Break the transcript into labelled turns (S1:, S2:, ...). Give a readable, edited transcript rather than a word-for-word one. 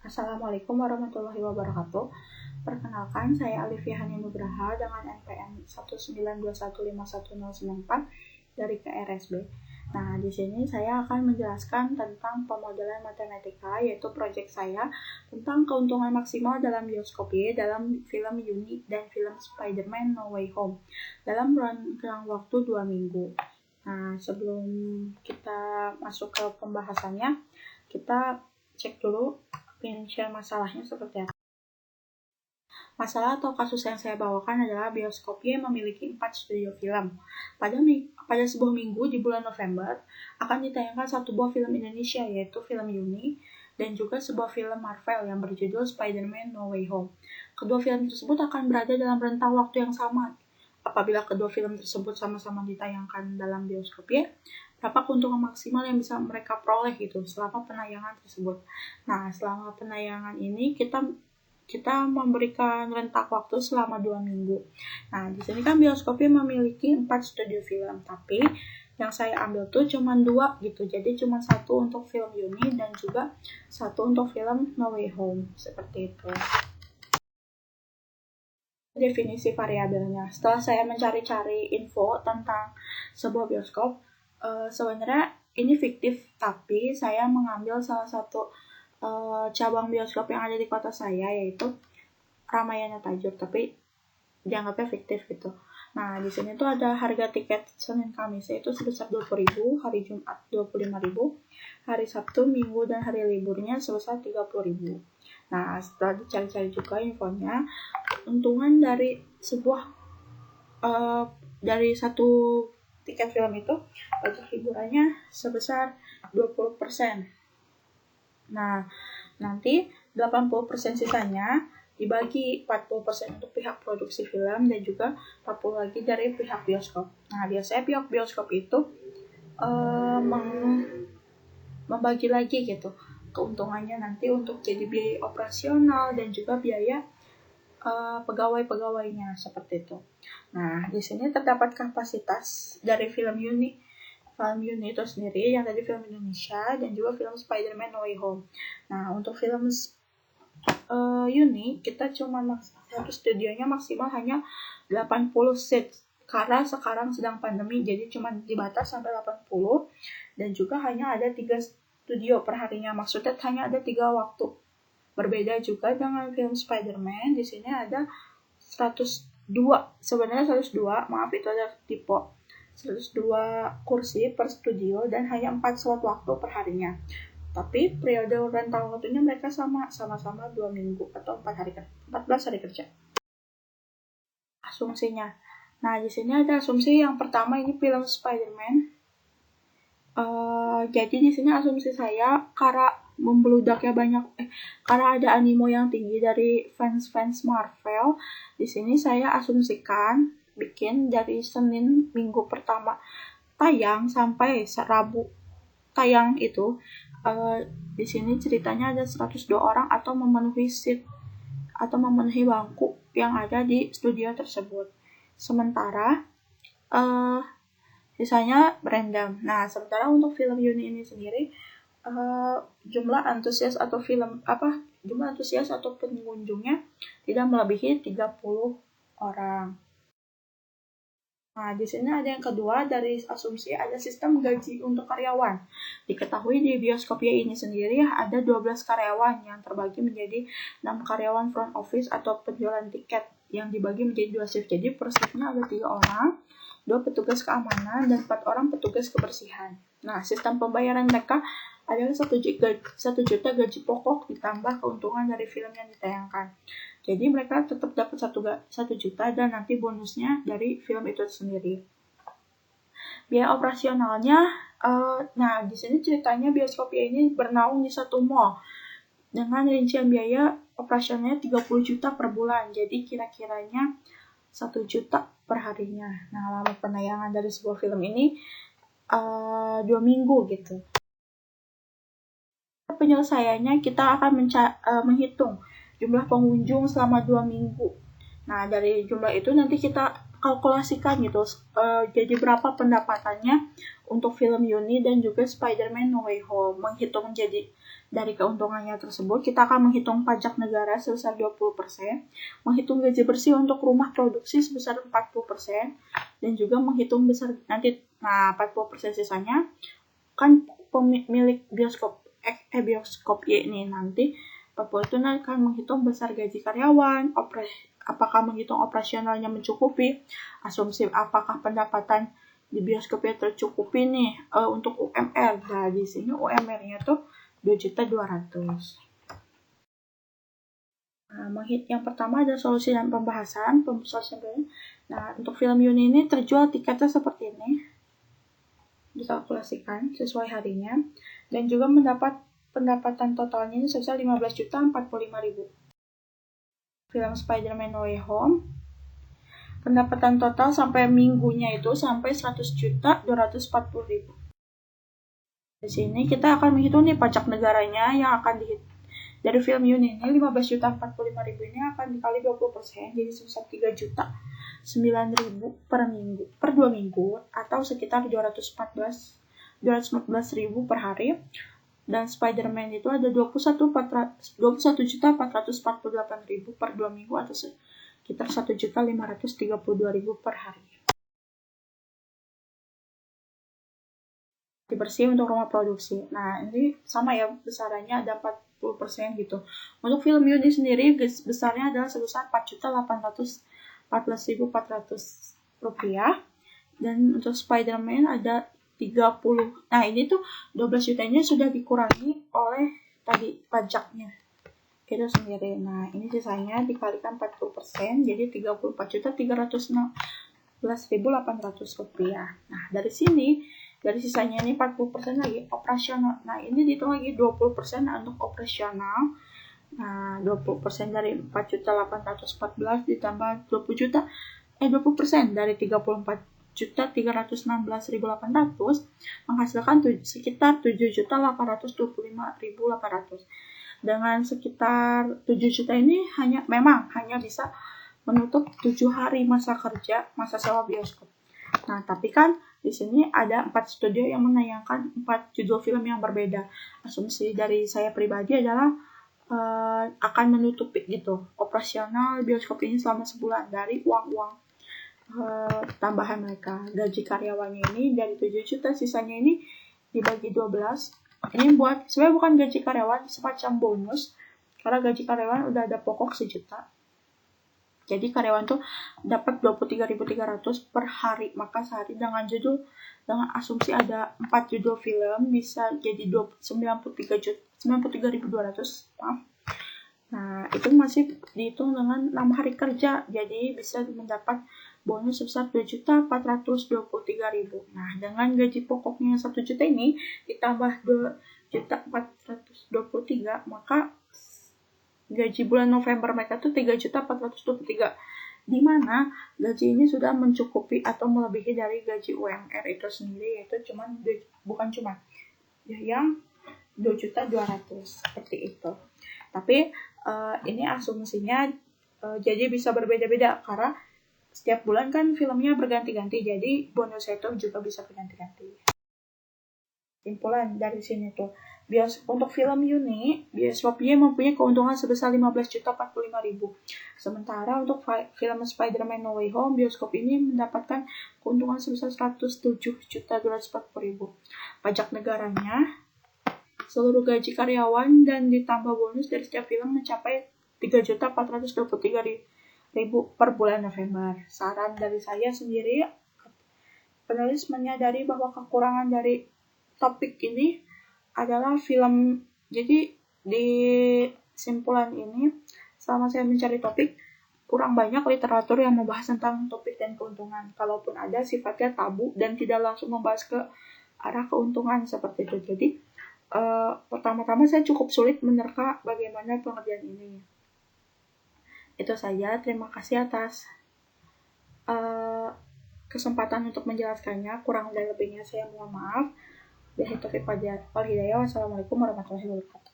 S1: Assalamualaikum warahmatullahi wabarakatuh. Perkenalkan, saya Alifia Hani Nugraha dengan NPM 192151094 dari KRSB. Nah, di sini saya akan menjelaskan tentang pemodelan matematika, yaitu proyek saya tentang keuntungan maksimal dalam bioskopie dalam film Yuni dan film Spider-Man No Way Home dalam rentang waktu 2 minggu. Nah, sebelum kita masuk ke pembahasannya, kita cek dulu share masalahnya seperti apa. Masalah atau kasus yang saya bawakan adalah bioskopia memiliki 4 studio film. Pada sebuah minggu di bulan November akan ditayangkan satu buah film Indonesia, yaitu film Yuni, dan juga sebuah film Marvel yang berjudul Spider-Man No Way Home. Kedua film tersebut akan berada dalam rentang waktu yang sama. Apabila kedua film tersebut sama-sama ditayangkan dalam bioskopia, berapa keuntungan maksimal yang bisa mereka peroleh gitu selama penayangan tersebut. Nah, selama penayangan ini kita memberikan rentang waktu selama 2 minggu. Nah, di sini kan bioskopia memiliki 4 studio film, tapi yang saya ambil tuh cuma 2 gitu. Jadi cuma satu untuk film Yuni dan juga satu untuk film No Way Home, seperti itu. Definisi variabelnya. Setelah saya mencari-cari info tentang sebuah bioskop, sebenarnya ini fiktif, tapi saya mengambil salah satu cabang bioskop yang ada di kota saya, yaitu Ramayana Tajur, tapi dianggapnya fiktif gitu. Nah, di sini tuh ada harga tiket Senin Kamis yaitu sebesar 20.000, hari Jumat 25.000, hari Sabtu, Minggu dan hari liburnya sebesar 30.000. Nah, setelah dicari-cari juga infonya, keuntungan dari dari satu tiket film itu untuk hiburannya sebesar 20%. Nah, nanti 80% sisanya dibagi 40% untuk pihak produksi film dan juga 40% lagi dari pihak bioskop. Nah, biasanya pihak bioskop itu membagi lagi gitu keuntungannya nanti untuk jadi biaya operasional dan juga biaya pegawai-pegawainya seperti itu. Nah, di sini terdapat kapasitas dari film Yuni itu sendiri, yang tadi film Indonesia dan juga film Spider-Man No Way Home. Nah, untuk film Yuni kita cuma satu studionya maksimal hanya 80 seats karena sekarang sedang pandemi, jadi cuma dibatas sampai 80 dan juga hanya ada 3 studio per harinya. Maksudnya hanya ada 3 waktu. Berbeda juga dengan film Spider-Man, di sini ada 102. Sebenarnya 102, maaf itu ada tipe. 102 kursi per studio dan hanya 4 slot waktu per harinya. Tapi periode rentang waktunya mereka sama-sama 2 minggu atau 14 hari kerja. Asumsinya. Nah, di sini ada asumsi yang pertama, ini film Spider-Man. Jadi di sini asumsi saya karena karena ada animo yang tinggi dari fans Marvel, di sini saya asumsikan bikin dari Senin minggu pertama tayang sampai Rabu tayang itu, di sini ceritanya ada 102 orang atau memenuhi seat atau memenuhi bangku yang ada di studio tersebut. Sementara sisanya random. Nah, sementara untuk film Yuni ini sendiri, jumlah antusias atau pengunjungnya tidak melebihi 30 orang. Nah, di sini ada yang kedua dari asumsi, ada sistem gaji untuk karyawan. Diketahui di bioskopia ini sendiri ada 12 karyawan yang terbagi menjadi 6 karyawan front office atau penjualan tiket yang dibagi menjadi 2 shift. Jadi per shiftnya ada 3 orang, 2 petugas keamanan dan 4 orang petugas kebersihan. Nah, sistem pembayaran mereka adalah 1 juta gaji pokok ditambah keuntungan dari film yang ditayangkan. Jadi mereka tetap dapat 1 juta dan nanti bonusnya dari film itu sendiri. Biaya operasionalnya, nah di sini ceritanya bioskopia ini bernaung di satu mall dengan rincian biaya operasionalnya 30 juta per bulan. Jadi kira-kiranya 1 juta per harinya. Nah, lama penayangan dari sebuah film ini 2 minggu gitu. Penyelesaiannya kita akan menghitung jumlah pengunjung selama 2 minggu. Nah, dari jumlah itu nanti kita kalkulasikan gitu, jadi berapa pendapatannya untuk film Yuni dan juga Spider-Man No Way Home. Menghitung jadi dari keuntungannya tersebut, kita akan menghitung pajak negara sebesar 20%, menghitung gaji bersih untuk rumah produksi sebesar 40%, dan juga menghitung besar nanti 40% sisanya kan pemilik bioskop Y ini nanti 40 itu akan menghitung besar gaji karyawan, apakah menghitung operasionalnya mencukupi, asumsi apakah pendapatan di bioskopnya tercukupi nih untuk UMR. Nah, di sini UMR-nya tuh 2.200.000. Nah, yang pertama ada solusi dan pembahasan. Nah, untuk film Yuni ini terjual tiketnya seperti ini. Dikalkulasikan sesuai harinya dan juga mendapat pendapatan totalnya ini sebesar 15.045.000. Film Spider-Man No Way Home pendapatan total sampai minggunya itu sampai 100.240.000. Di sini kita akan menghitung nih pajak negaranya yang akan dihitung dari film Yuni ini 15.045.000 ini akan dikali 20%, jadi sebesar 3.009.000 per minggu, per 2 minggu, atau sekitar 214.000 per hari. Dan Spider-Man itu ada 21.448.000 per 2 minggu, atau sekitar 1.532.000 per hari. Bersih untuk rumah produksi. Nah, ini sama ya, besarannya ada 40% gitu. Untuk film Yuni sendiri besarnya adalah sebesar 4.814.400 rupiah. Dan untuk Spider-Man ada 30. Nah, ini tuh 12 jutanya sudah dikurangi oleh tadi pajaknya. Itu sendiri. Nah, ini sisanya dikalikan 40%, jadi 34.316.800 rupiah. Nah, dari sini dari sisanya ini 40% lagi operasional. Nah, ini dihitung lagi 20% untuk operasional. Nah, 20% dari 4.814 ditambah 20% dari 34.316.800 menghasilkan sekitar 7.825.800. Dengan sekitar 7 juta ini hanya bisa menutup 7 hari masa sewa bioskop. Nah, tapi kan di sini ada 4 studio yang menayangkan 4 judul film yang berbeda. Asumsi dari saya pribadi adalah akan menutupi gitu operasional bioskop ini selama sebulan dari uang tambahan mereka. Gaji karyawannya ini dari 7 juta, sisanya ini dibagi 12. Ini sebenarnya bukan gaji karyawan, semacam bonus. Karena gaji karyawan udah ada pokok 1 juta. Jadi karyawan tuh dapat 23.300 per hari. Maka sehari dengan asumsi ada 4 judul film bisa jadi 93.200. Maaf. Nah, itu masih dihitung dengan 6 hari kerja. Jadi bisa mendapat bonus sebesar 2.423.000. Nah, dengan gaji pokoknya 1 juta ini ditambah 2.423, maka gaji bulan November mereka tuh 3.423, di mana gaji ini sudah mencukupi atau melebihi dari gaji UMR itu sendiri, yaitu yang 2.200.000 seperti itu. Tapi ini asumsinya jadi bisa berbeda-beda karena setiap bulan kan filmnya berganti-ganti, jadi bonusnya itu juga bisa berganti-ganti. Simpulan dari sini tuh, untuk film Yuni, bioskop Y mempunyai keuntungan sebesar 15.045.000. Sementara untuk film Spider-Man No Way Home, bioskop ini mendapatkan keuntungan sebesar 107.240.000. Pajak negaranya, seluruh gaji karyawan dan ditambah bonus dari setiap film mencapai 3.423.000 per bulan November. Saran dari saya sendiri, penulis menyadari bahwa kekurangan dari topik ini adalah film. Jadi di simpulan ini, selama saya mencari topik, kurang banyak literatur yang membahas tentang topik dan keuntungan. Kalaupun ada, sifatnya tabu dan tidak langsung membahas ke arah keuntungan seperti itu. Jadi pertama-tama saya cukup sulit menerka bagaimana pengerjaan ini. Itu saja. Terima kasih atas kesempatan untuk menjelaskannya. Kurang dan lebihnya saya mohon maaf. Billahi taufiq wal hidayah. Wassalamualaikum warahmatullahi wabarakatuh.